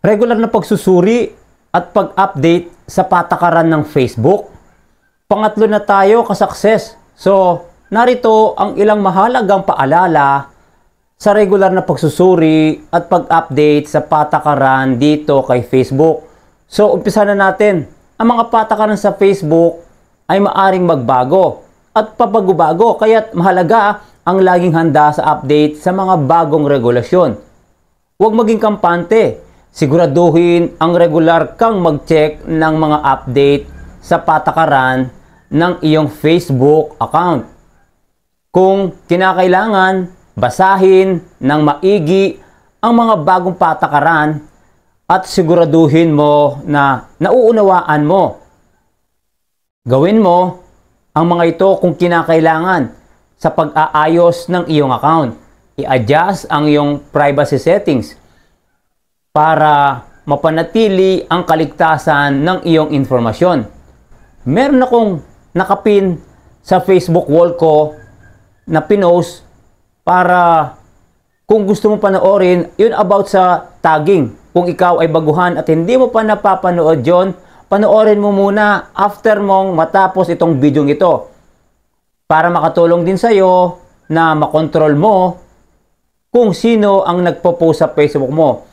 Regular na pagsusuri at pag-update sa patakaran ng Facebook. Pangatlo na tayo ka-success. So, narito ang ilang mahalagang paalala sa regular na pagsusuri at pag-update sa patakaran dito kay Facebook. So, umpisa na natin. Ang mga patakaran sa Facebook ay maaring magbago at pabago-bago, kaya't mahalaga ang laging handa sa update sa mga bagong regulasyon. Huwag maging kampante. Siguraduhin ang regular kang mag-check ng mga update sa patakaran ng iyong Facebook account. Kung kinakailangan, basahin ng maigi ang mga bagong patakaran at siguraduhin mo na nauunawaan mo. Gawin mo ang mga ito kung kinakailangan sa pag-aayos ng iyong account. I-adjust ang iyong privacy settings para mapanatili ang kaligtasan ng iyong informasyon. Meron akong nakapin sa Facebook wall ko na pinost para kung gusto mo panoorin, yun about sa tagging. Kung ikaw ay baguhan at hindi mo pa napapanood yon, panoorin mo muna after mong matapos itong video ito. Para makatulong din sa'yo na makontrol mo kung sino ang nagpo-post sa Facebook mo.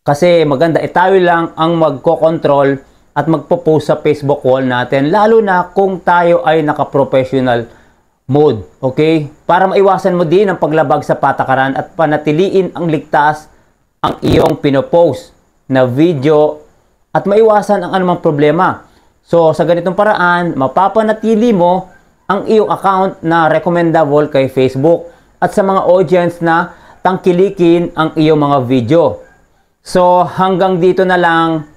Kasi maganda, tayo lang ang magko-control at magpo-post sa Facebook wall natin, lalo na kung tayo ay naka-professional mode. Okay? Para maiwasan mo din ang paglabag sa patakaran at panatiliin ang ligtas ang iyong pinopost na video at maiwasan ang anumang problema. So, sa ganitong paraan, mapapanatili mo ang iyong account na recommendable kay Facebook at sa mga audience na tangkilikin ang iyong mga video. So, hanggang dito na lang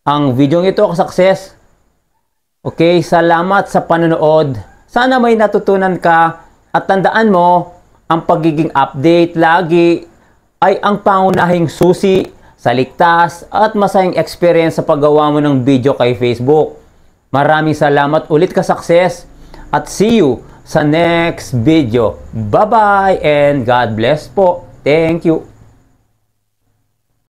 ang video ito, ka-success. Okay, salamat sa panonood. Sana may natutunan ka at tandaan mo, ang pagiging update lagi ay ang pangunahing susi sa ligtas at masayang experience sa paggawa mo ng video kay Facebook. Maraming salamat ulit, ka-success, at see you sa next video. Bye-bye and God bless po. Thank you.